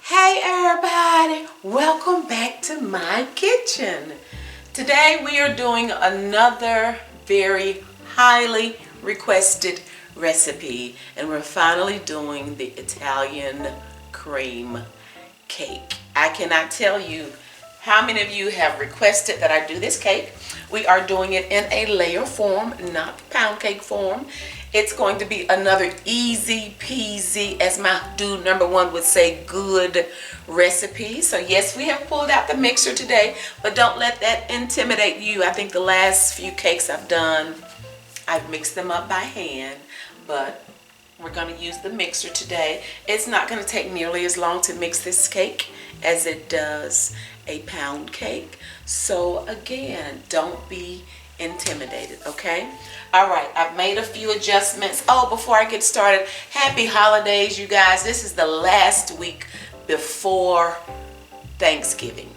Hey everybody, welcome back to my kitchen. Today we are doing another very highly requested recipe, and we're finally doing the Italian cream cake. I cannot tell you how many of you have requested that I do this cake. We are doing it in a layer form, not pound cake form. It's going to be another easy peasy, as my dude number one would say, good recipe. So yes, we have pulled out the mixer today, but don't let that intimidate you. I think the last few cakes I've done, I've mixed them up by hand, but we're going to use the mixer today. It's not going to take nearly as long to mix this cake as it does a pound cake. So again, don't be intimidated, okay? All right, I've made a few adjustments. Oh, before I get started, happy holidays, you guys. This is the last week before Thanksgiving,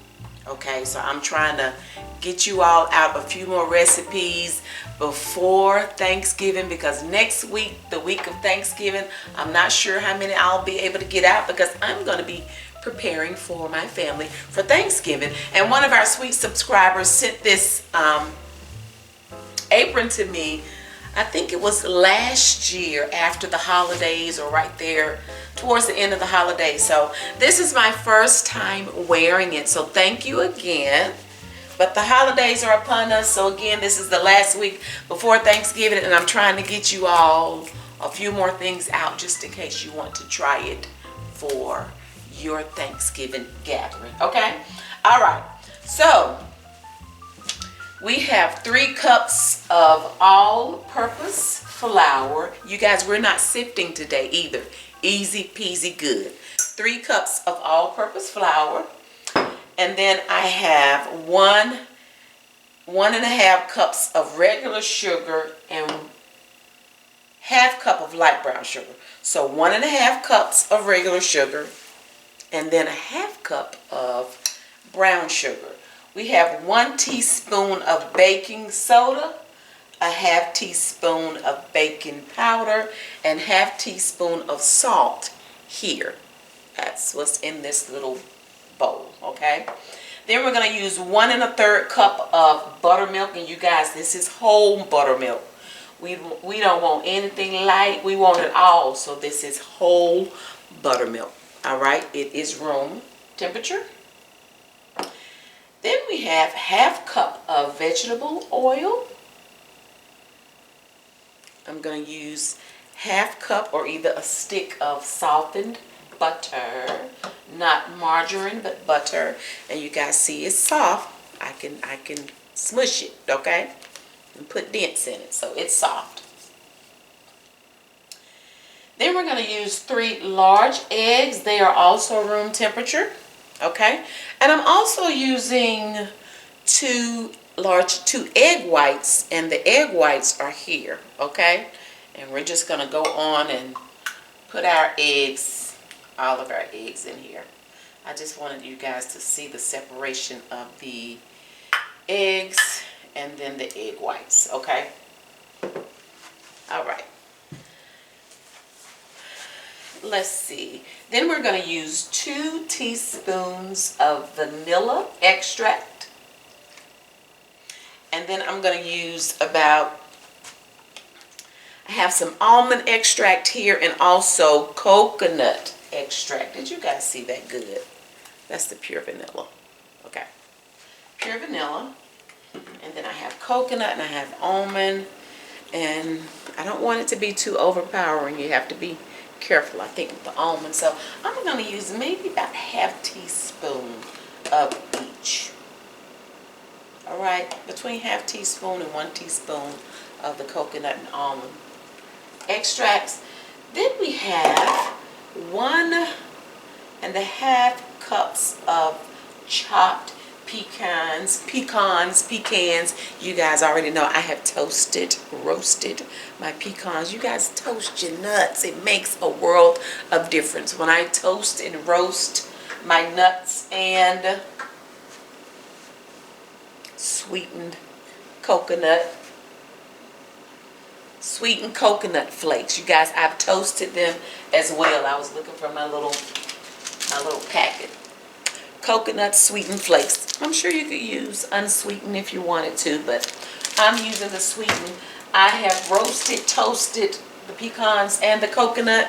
okay? So I'm trying to get you all out a few more recipes before Thanksgiving, because next week, the week of Thanksgiving, I'm not sure how many I'll be able to get out, because I'm going to be preparing for my family for Thanksgiving. And one of our sweet subscribers sent this apron to me. I think it was last year after the holidays, or right there towards the end of the holidays. So this is my first time wearing it, so thank you again. But the holidays are upon us, so again, this is the last week before Thanksgiving, and I'm trying to get you all a few more things out just in case you want to try it for your Thanksgiving gathering, okay? All right, so we have 3 cups of all-purpose flour. You guys, we're not sifting today either. Easy peasy good. 3 cups of all-purpose flour. And then I have 1.5 cups of regular sugar and ½ cup of light brown sugar. So 1.5 cups of regular sugar and then ½ cup of brown sugar. We have 1 teaspoon of baking soda, a ½ teaspoon of baking powder, and ½ teaspoon of salt here. That's what's in this little bowl, okay? Then we're going to use 1 1/3 cup of buttermilk, and you guys, this is whole buttermilk. We don't want anything light. We want it all, so this is whole buttermilk. All right, it is room temperature. Then we have ½ cup of vegetable oil. I'm going to use ½ cup or either a stick of softened butter, not margarine but butter. And you guys see it's soft. I can smush it, okay, and put dents in it, so it's soft. Then we're going to use 3 large eggs. They are also room temperature, okay? And I'm also using 2 egg whites, and the egg whites are here, okay? And we're just going to go on and put our eggs, all of our eggs in here. I just wanted you guys to see the separation of the eggs and then the egg whites, okay? All right. Let's see. Then we're going to use 2 teaspoons of vanilla extract. And then I'm going to use I have some almond extract here and also coconut extract. Did you guys see that good? That's the pure vanilla. Okay. Pure vanilla. And then I have coconut and I have almond. And I don't want it to be too overpowering. You have to be careful, I think, with the almond. So I'm going to use maybe about ½ teaspoon of each. All right, between ½ teaspoon and 1 teaspoon of the coconut and almond extracts. Then we have 1.5 cups of chopped pecans. You guys already know I have roasted my pecans. You guys toast your nuts. It makes a world of difference when I toast and roast my nuts and sweetened coconut flakes. You guys, I've toasted them as well. I was looking for my little my little packet. Coconut sweetened flakes. I'm sure you could use unsweetened if you wanted to, but I'm using the sweetened. I have roasted, toasted the pecans and the coconut.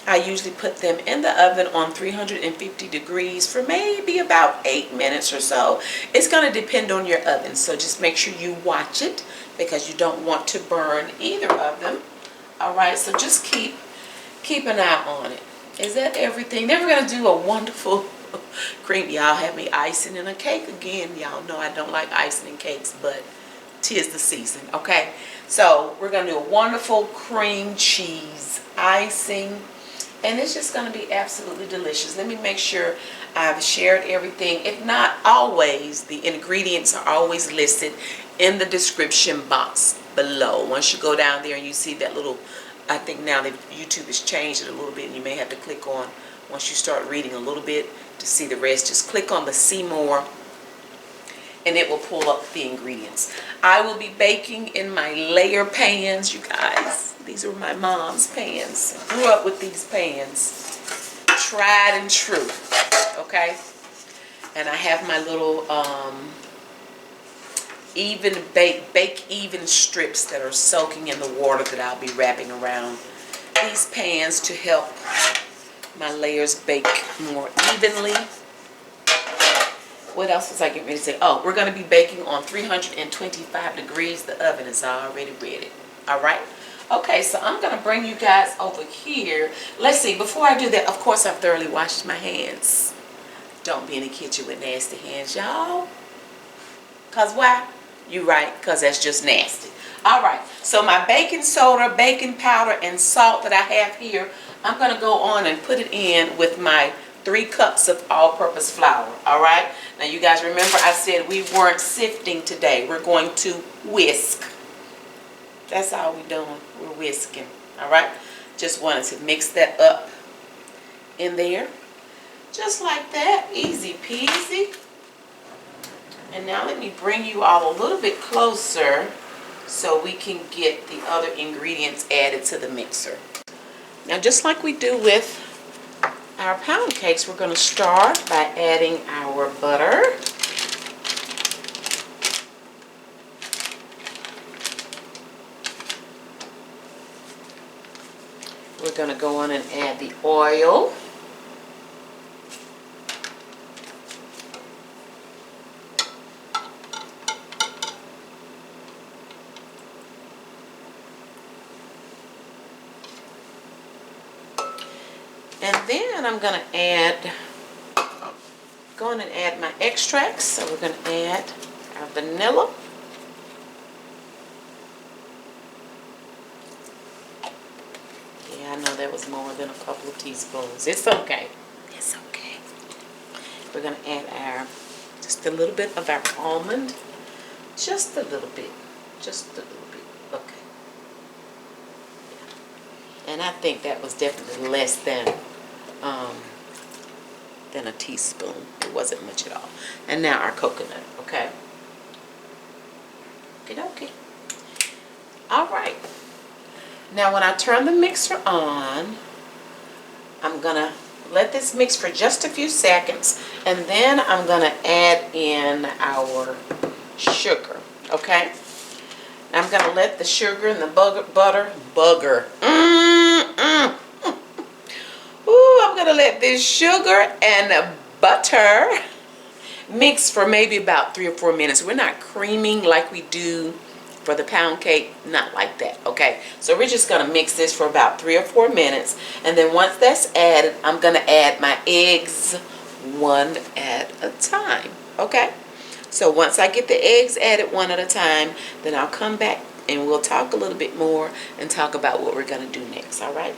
I usually put them in the oven on 350 degrees for maybe about 8 minutes or so. It's going to depend on your oven, so just make sure you watch it because you don't want to burn either of them. Alright, so just keep an eye on it. Is that everything? Then we're going to do a wonderful cream. Y'all have me icing in a cake again. Y'all know I don't like icing in cakes, but 'tis the season, okay? So we're going to do a wonderful cream cheese icing, and it's just going to be absolutely delicious. Let me make sure I've shared everything. If not, always, the ingredients are always listed in the description box below. Once you go down there and you see that little, I think now that YouTube has changed it a little bit, and you may have to click on, once you start reading a little bit to see the rest, just click on the see more and it will pull up the ingredients. I will be baking in my layer pans, you guys. These are my mom's pans. I grew up with these pans. Tried and true, okay? And I have my little bake even strips that are soaking in the water that I'll be wrapping around these pans to help my layers bake more evenly. What else was I getting ready to say? Oh, we're going to be baking on 325 degrees. The oven is already ready. Alright? Okay, so I'm going to bring you guys over here. Let's see, before I do that, of course I've thoroughly washed my hands. Don't be in the kitchen with nasty hands, y'all. Because why? You're right, because that's just nasty. Alright, so my baking soda, baking powder, and salt that I have here, I'm going to go on and put it in with my 3 cups of all-purpose flour. Alright, now you guys remember I said we weren't sifting today. We're going to whisk. That's all we're doing. We're whisking. Alright, just wanted to mix that up in there. Just like that. Easy peasy. And now let me bring you all a little bit closer so we can get the other ingredients added to the mixer. Now just like we do with our pound cakes, we're going to start by adding our butter. We're going to go on and add the oil. And then I'm going to add, my extracts. So we're going to add our vanilla. Yeah, I know that was more than a couple of teaspoons. It's okay. It's okay. We're going to add just a little bit of our almond. Just a little bit. Just a little bit. Okay. Yeah. And I think that was definitely less than a teaspoon. It wasn't much at all. And now our coconut, okay? Okay. Alright. Now when I turn the mixer on, I'm gonna let this mix for just a few seconds, and then I'm gonna add in our sugar, okay? I'm gonna let the sugar and the butter I'm going to let this sugar and butter mix for maybe about 3 or 4 minutes. We're not creaming like we do for the pound cake. Not like that, okay? So we're just going to mix this for about 3 or 4 minutes. And then once that's added, I'm going to add my eggs one at a time, okay? So once I get the eggs added one at a time, then I'll come back and we'll talk a little bit more and talk about what we're going to do next, all right?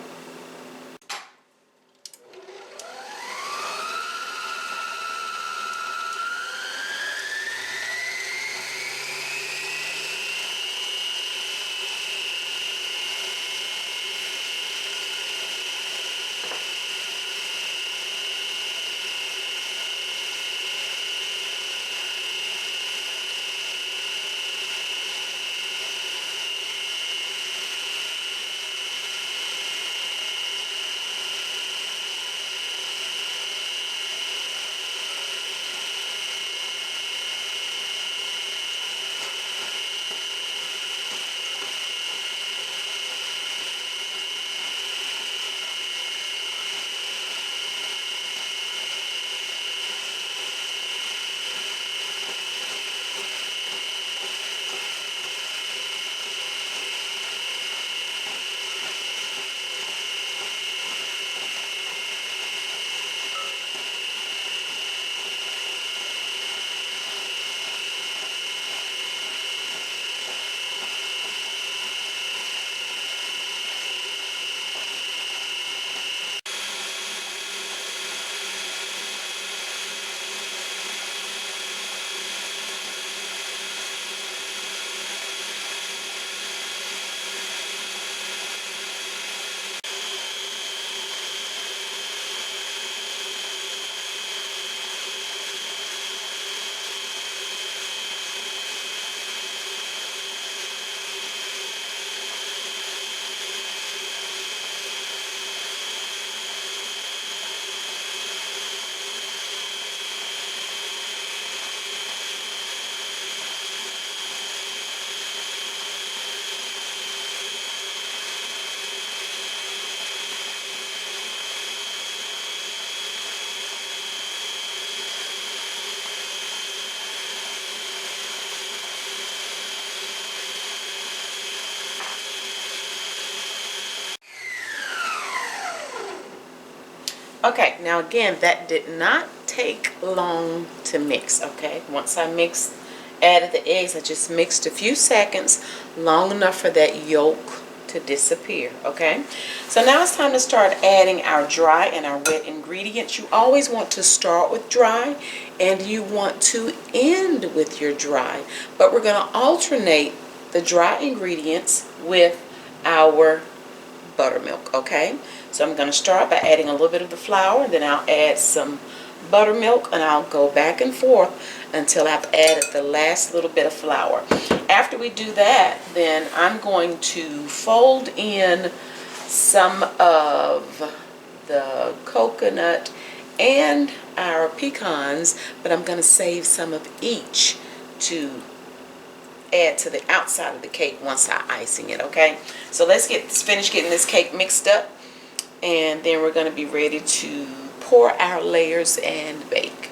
Okay, now again, that did not take long to mix, okay? Once I added the eggs, I just mixed a few seconds, long enough for that yolk to disappear, okay? So now it's time to start adding our dry and our wet ingredients. You always want to start with dry and you want to end with your dry, but we're going to alternate the dry ingredients with our buttermilk, okay? So I'm going to start by adding a little bit of the flour, and then I'll add some buttermilk, and I'll go back and forth until I've added the last little bit of flour. After we do that, then I'm going to fold in some of the coconut and our pecans, but I'm going to save some of each to add to the outside of the cake once I icing it, okay? So let's finish getting this cake mixed up, and then we're going to be ready to pour our layers and bake.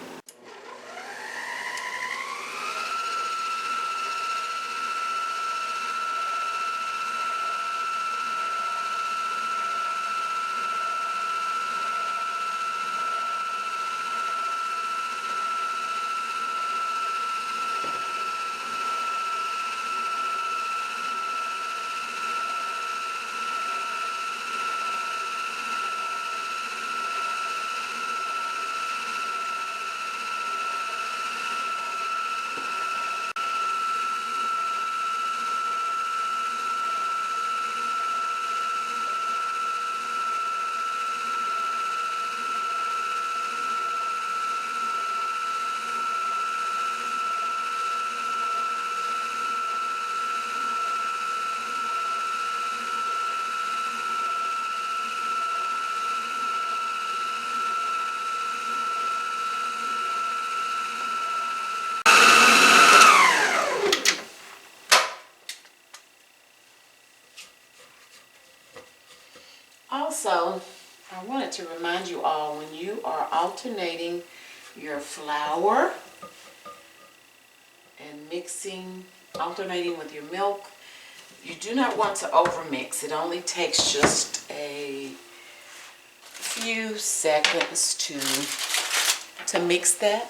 Also, I wanted to remind you all, when you are alternating your flour and alternating with your milk, you do not want to overmix. It only takes just a few seconds to mix that.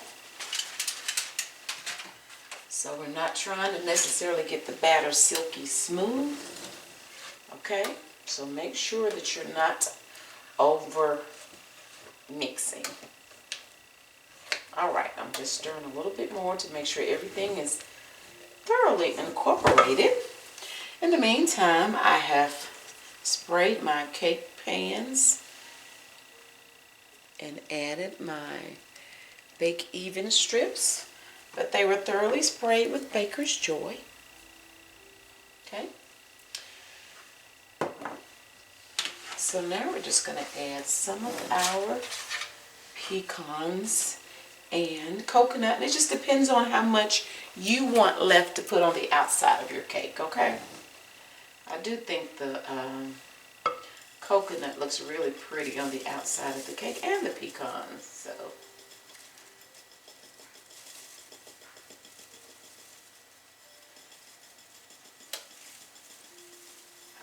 So we're not trying to necessarily get the batter silky smooth, okay? So make sure that you're not over mixing. All right, I'm just stirring a little bit more to make sure everything is thoroughly incorporated. In the meantime, I have sprayed my cake pans and added my bake even strips, but they were thoroughly sprayed with Baker's Joy. Okay. So now we're just going to add some of our pecans and coconut. And it just depends on how much you want left to put on the outside of your cake, okay? I do think the coconut looks really pretty on the outside of the cake, and the pecans, so.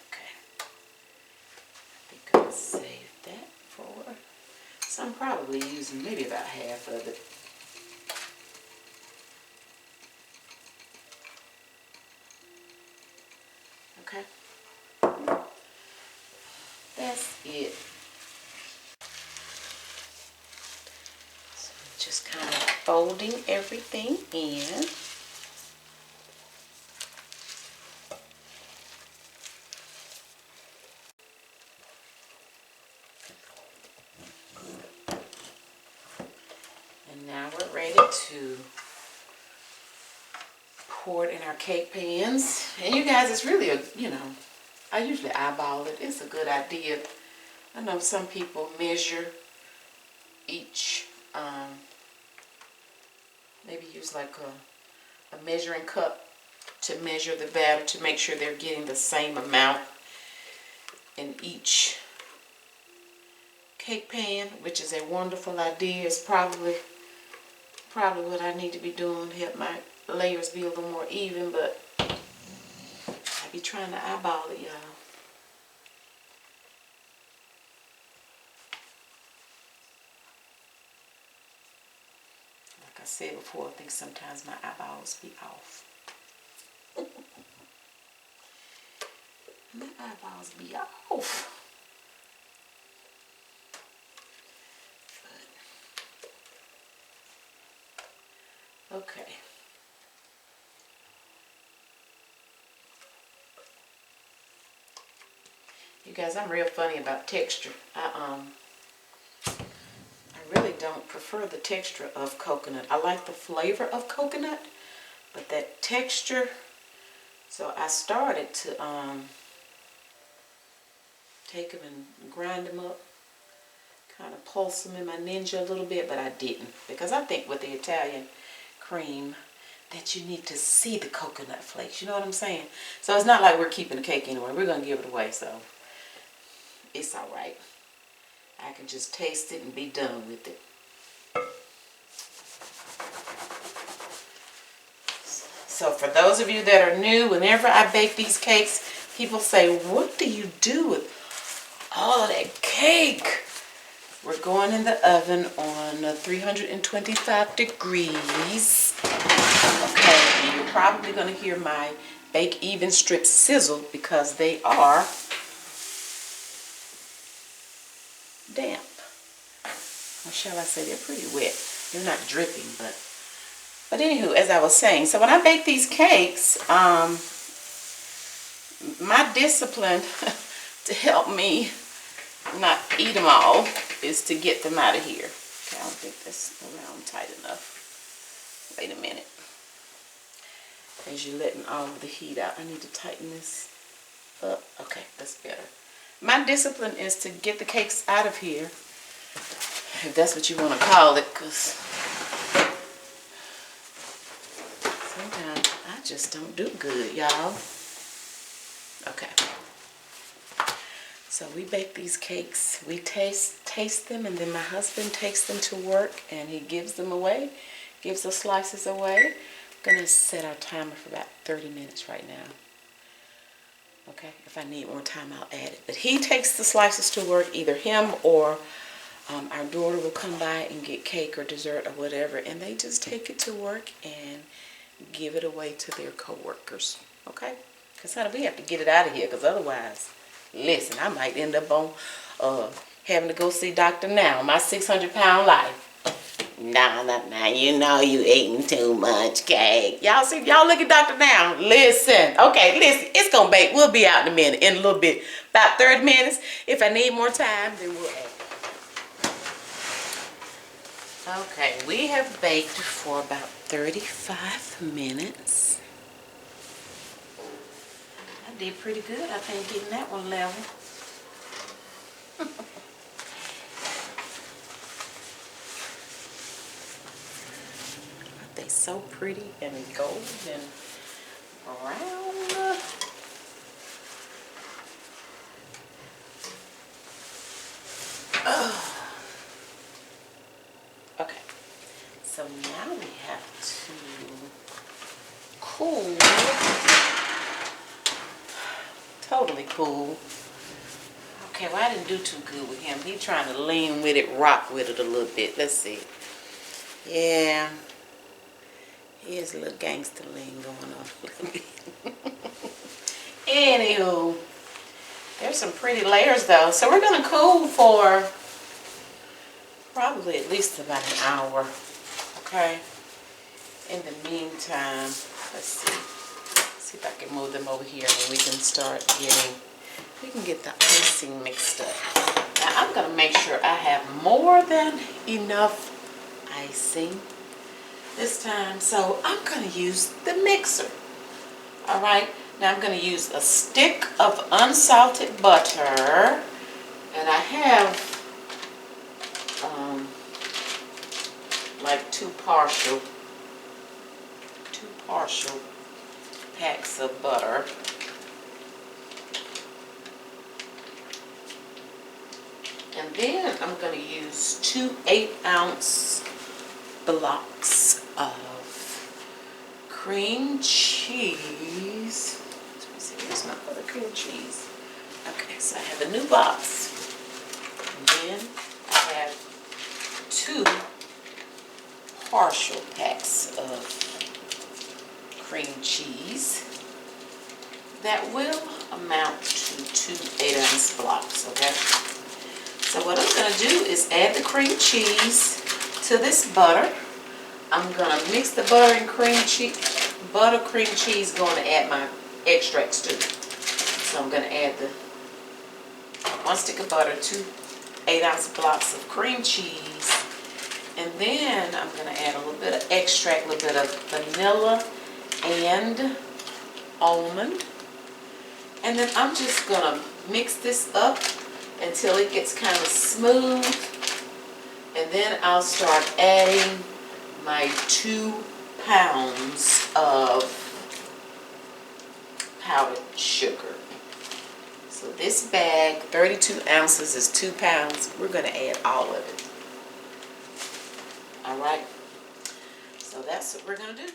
Okay. I think I'll save that for, so I'm probably using maybe about half of it. Okay. That's it. So just kind of folding everything in. And now we're ready to pour it in our cake pans. And you guys, it's really a, I usually eyeball it. It's a good idea. I know some people measure each, maybe use like a measuring cup to measure the batter to make sure they're getting the same amount in each cake pan, which is a wonderful idea. It's probably what I need to be doing to help my layers be a little more even, but I be trying to eyeball it, y'all. said before, I think sometimes my eyeballs be off. My eyeballs be off. But, okay. You guys, I'm real funny about texture. I really don't prefer the texture of coconut. I like the flavor of coconut, but that texture. So I started to take them and grind them up, kind of pulse them in my Ninja a little bit, but I didn't, because I think with the Italian cream that you need to see the coconut flakes. You know what I'm saying? So it's not like we're keeping the cake anyway. We're gonna give it away, so it's all right. I can just taste it and be done with it. So for those of you that are new, whenever I bake these cakes, people say, what do you do with all of that cake? We're going in the oven on 325 degrees. Okay, and you're probably going to hear my bake even strips sizzle because they are damp. Or shall I say they're pretty wet. They're not dripping, but anywho, as I was saying, so when I bake these cakes, my discipline to help me not eat them all is to get them out of here. Okay, I don't think that's around tight enough. Wait a minute. As you're letting all of the heat out, I need to tighten this up. Okay, that's better. My discipline is to get the cakes out of here, if that's what you want to call it, because sometimes I just don't do good, y'all. Okay. So we bake these cakes. We taste them, and then my husband takes them to work, and he gives them away, gives the slices away. I'm going to set our timer for about 30 minutes right now. Okay, if I need more time, I'll add it. But he takes the slices to work, either him or our daughter will come by and get cake or dessert or whatever, and they just take it to work and give it away to their co-workers. Okay? Because honey, we have to get it out of here, because otherwise, listen, I might end up on having to go see Dr. Now, my 600-pound life. Nah, you know you eating too much cake. Y'all see, y'all look at Dr. Now. Listen, okay, listen, it's gonna bake. We'll be out in a minute, in a little bit. About 30 minutes. If I need more time, then we'll add. Okay, we have baked for about 35 minutes. I did pretty good, I think, getting that one level. They so pretty and gold and brown. Oh. Okay, so now we have to cool, totally cool. Okay, well I didn't do too good with him. He's trying to lean with it, rock with it a little bit. Let's see. Yeah. Here's a little gangster lean going on a little bit. Anywho, there's some pretty layers though. So we're going to cool for probably at least about an hour. Okay. In the meantime, let's see if I can move them over here and we can start we can get the icing mixed up. Now I'm going to make sure I have more than enough icing this time, so I'm going to use the mixer. All right, now I'm going to use a stick of unsalted butter, and I have like two partial packs of butter. And then I'm going to use 2 8-ounce blocks of cream cheese. Let me see, where's my other cream cheese? Okay, so I have a new box. And then I have 2 partial packs of cream cheese. That will amount to 2 8-ounce blocks, okay? So what I'm going to do is add the cream cheese to this butter. I'm going to mix the butter and cream cheese. Butter, cream cheese, going to add my extracts too. So I'm going to add the 1 stick of butter, 2 8-ounce blocks of cream cheese, and then I'm going to add a little bit of extract, a little bit of vanilla and almond. And then I'm just going to mix this up until it gets kind of smooth. And then I'll start adding my 2 pounds of powdered sugar. So this bag, 32 ounces, is 2 pounds. We're going to add all of it. All right. So that's what we're going to do.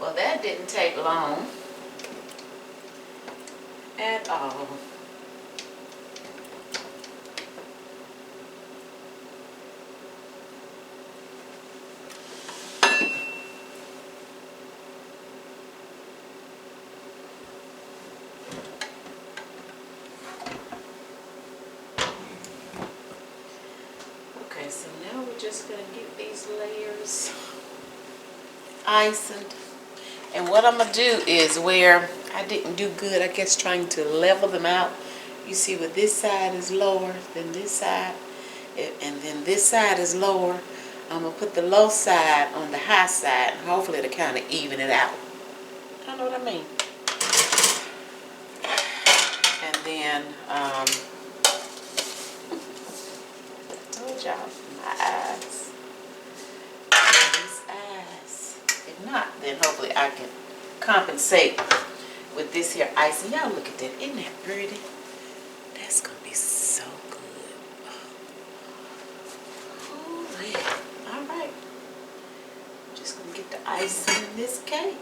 Well, that didn't take long at all. Okay, so now we're just going to get these layers iced. And what I'm going to do is, where I didn't do good, I guess, trying to level them out. You see where this side is lower than this side, and then this side is lower. I'm going to put the low side on the high side, and hopefully it'll kind of even it out. I know what I mean. And then, I told y'all, my eyes. These eyes. If not, then hopefully I can compensate with this here icing. Y'all look at that. Isn't that pretty? That's going to be so good. Holy. All right. Just going to get the icing in this cake.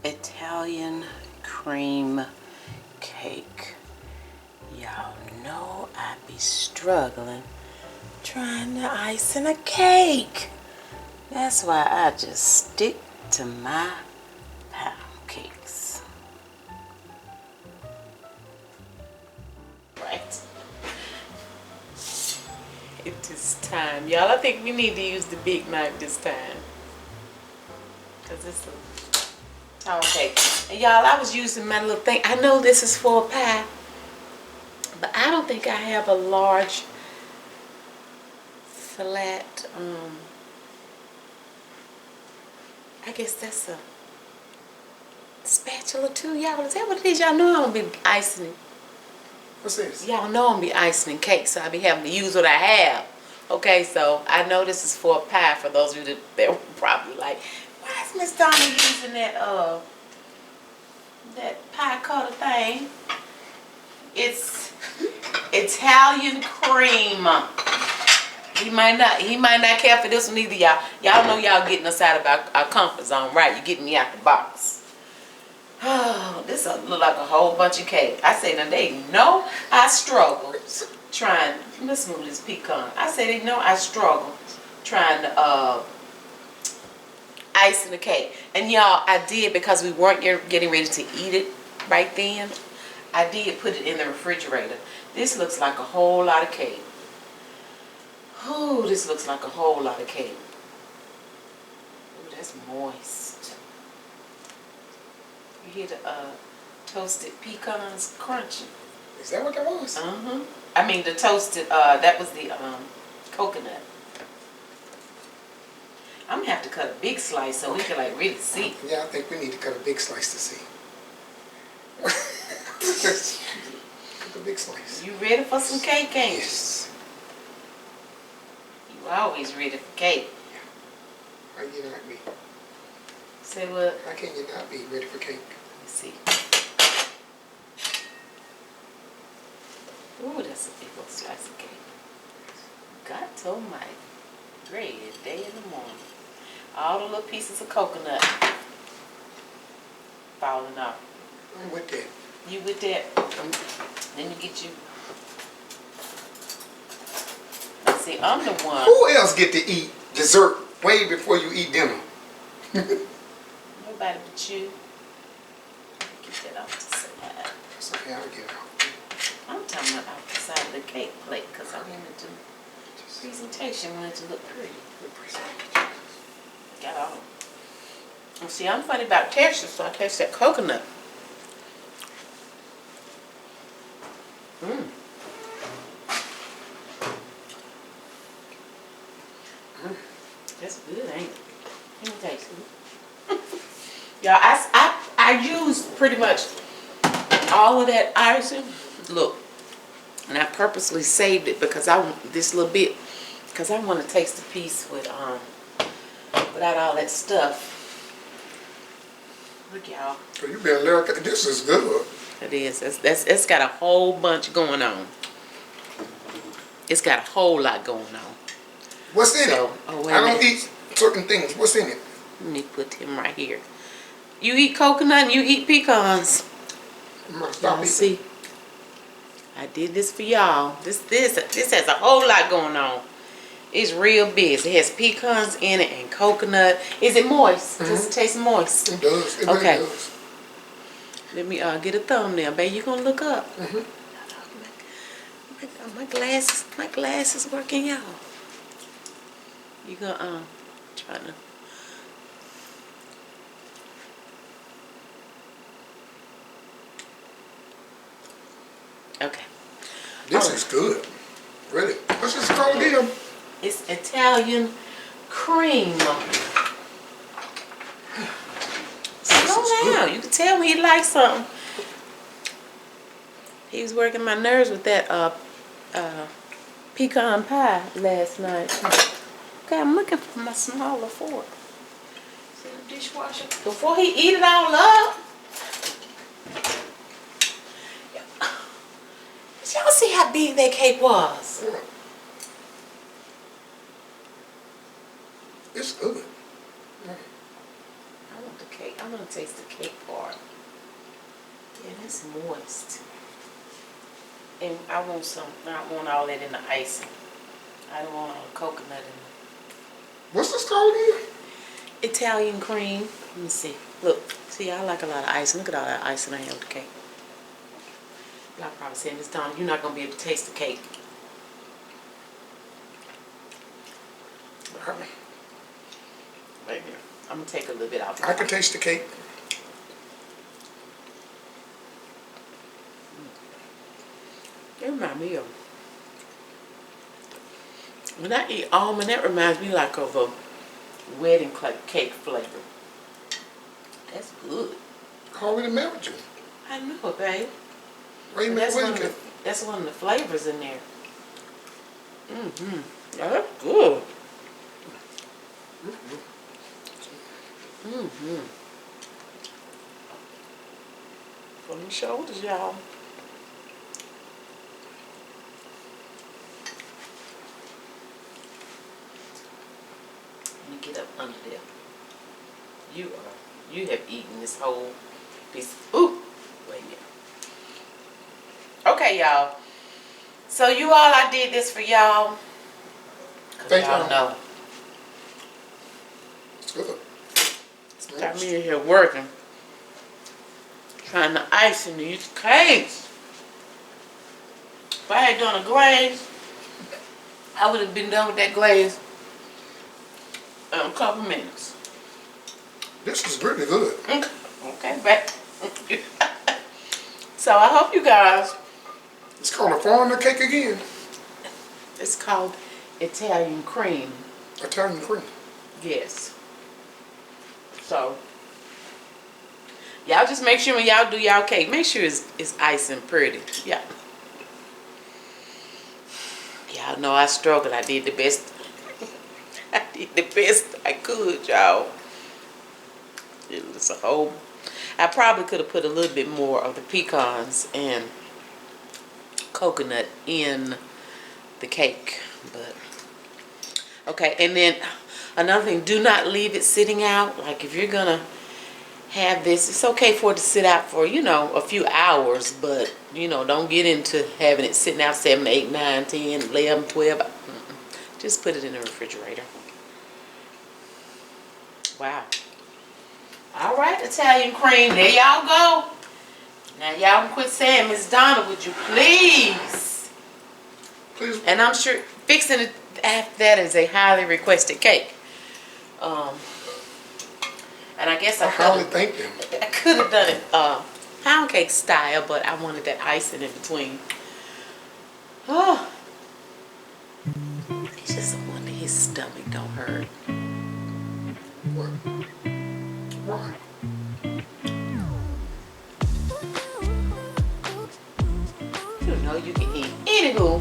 Italian cream cake. Y'all know I be struggling trying to ice in a cake. That's why I just stick to my pound cakes. Right. It is time. Y'all, I think we need to use the big knife this time. Because it's a tall cake. And y'all, I was using my little thing. I know this is for a pie. But I don't think I have a large, flat, I guess that's a spatula too, y'all. Is that what it is? Y'all know I'm gonna be icing. What's this? Y'all know I'm gonna be icing cake, so I be having to use what I have. Okay, so I know this is for a pie. For those of you that were probably like, why is Miss Donna using that pie cutter thing? It's Italian cream. He might not care for this one either, y'all. Y'all know y'all getting us out of our comfort zone, right? You getting me out the box. Oh, this look like a whole bunch of cake. I say now they know I struggle trying. Let's move this pecan. I say they know I struggle trying to ice in the cake. And y'all, I did, because we weren't getting ready to eat it right then. I did put it in the refrigerator. This looks like a whole lot of cake. Oh, this looks like a whole lot of cake. Oh, that's moist. You hear the toasted pecans crunching. Is that what that was? Uh-huh. I mean the toasted, that was the coconut. I'm gonna have to cut a big slice so we can like really see. Yeah, I think we need to cut a big slice to see. Cut a big slice. You ready for some cake, ain't you? Yes. You always ready for cake. How can you not be? Say what? How can you not be ready for cake? Let's see. Ooh, that's a big old slice of cake. God almighty. Great day in the morning. All the little pieces of coconut falling off. I'm with that. You with that? Then you get you. See, I'm the one. Who else get to eat dessert way before you eat dinner? Nobody but you. Get that off the side. It's okay, I'll get it out. I'm talking about off the side of the cake plate because I wanted to presentation, wanted to look pretty. Got all. And see, I'm funny about texture, so I taste that coconut. Mmm. That's good, ain't it? Let me taste it. Y'all, I used pretty much all of that icing. Look, and I purposely saved it because I want this little bit, because I want to taste the piece with without all that stuff. Look, y'all. So you been lyrical. This is good. It is. It's got a whole bunch going on. It's got a whole lot going on. What's in it? Oh, wait I a don't minute. eat certain things. What's in it? Let me put him right here. You eat coconut and you eat pecans. I'm gonna stop Y'all eating. see, I did this for y'all. This has a whole lot going on. It's real big. It has pecans in it and coconut. Is it moist? Does it taste moist? It does. It really Okay. does. Let me get a thumbnail, babe. You gonna look up? My glasses working, y'all. You gonna try to. Okay. This is good. Really. What's this called again? It's Italian cream. Slow down. You can tell when he likes something. He was working my nerves with that pecan pie last night. Okay, I'm looking for my smaller fork. It's in the dishwasher. Before he eat it all up. Did y'all see how big that cake was? It's good. I want the cake. I'm gonna taste the cake part. Yeah, it's moist. And I want some. I want all that in the icing. I don't want all the coconut in it. What's this called again? Italian cream. Let me see. Look. See, I like a lot of icing. Look at all that icing I have with the cake. Y'all probably saying, Miss Donna, you're not going to be able to taste the cake. Right here. I'm going to take a little bit out. I can taste the cake. It reminds me of, when I eat almond, that reminds me like of a wedding cake flavor. That's good. Call me to marry you. I know, babe. Wait a That's minute, one, that's one of the flavors in there. Yeah, that's good. On your shoulders, y'all. Let me get up under there. You have eaten this whole piece. Ooh, wait a minute. Okay, y'all. So I did this for y'all. Thank y'all you. know. It's good. Got me in here working. Trying to icing these cakes. If I had done a glaze, I would have been done with that glaze in a couple minutes. This is really good. Okay, back. So I hope you guys. It's called a foreigner cake again. It's called Italian cream. Italian cream. Yes. So y'all just make sure when y'all do y'all cake, make sure it's icing pretty. Yeah. Y'all know I struggled. I did the best. I did the best I could, y'all. It was a whole. I probably could have put a little bit more of the pecans and coconut in the cake, but okay. And then another thing, do not leave it sitting out. Like if you're gonna have this, it's okay for it to sit out for, a few hours, but don't get into having it sitting out 7, 8, 9, 10, 11, 12. Just put it in the refrigerator. Wow. All right, Italian cream, there y'all go. Now y'all can quit saying, Miss Donna, would you please? Please. And I'm sure fixing it after that is a highly requested cake. And I guess I highly thank them. I could have done it pound cake style, but I wanted that icing in between. Oh, it's just a wonder his stomach don't hurt. What? Why? You can eat. Anywho,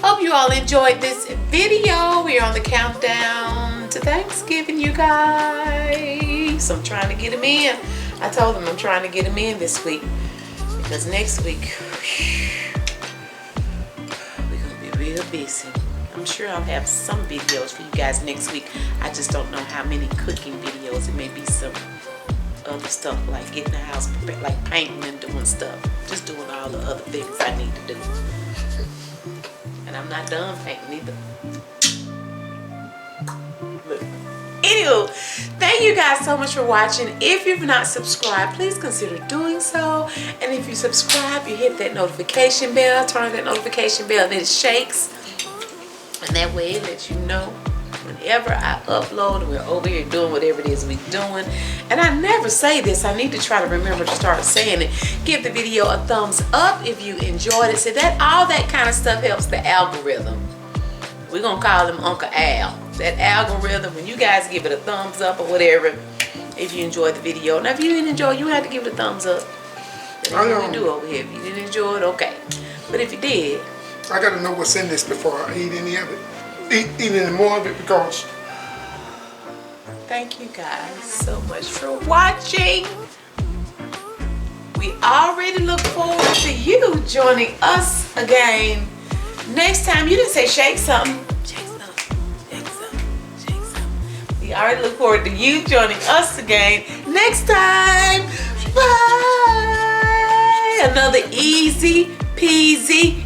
hope you all enjoyed this video. We're on the countdown to Thanksgiving, you guys. I'm trying to get them in. I told them I'm trying to get them in this week because next week we're gonna be real busy. I'm sure I'll have some videos for you guys next week. I just don't know how many cooking videos. It may be some other stuff like getting the house prepared, like painting and doing stuff, just doing all the other things I need to do. And I'm not done painting either. Look. Anywho, thank you guys so much for watching. If you've not subscribed, please consider doing so. And if you subscribe, you hit that notification bell, turn on that notification bell, and it shakes. And that way it lets you know whenever I upload, we're over here doing whatever it is we're doing. And I never say this. I need to try to remember to start saying it. Give the video a thumbs up if you enjoyed it. So that all that kind of stuff helps the algorithm. We're going to call him Uncle Al. That algorithm, when you guys give it a thumbs up or whatever, if you enjoyed the video. Now, if you didn't enjoy it, you have to give it a thumbs up. That's what we do over here. If you didn't enjoy it, okay. But if you did, I got to know what's in this before I eat any of it. Eat any more of it because. Thank you guys so much for watching. We already look forward to you joining us again next time. You didn't say shake something. Shake something. Shake something. Shake something. We already look forward to you joining us again next time. Bye. Another easy peasy,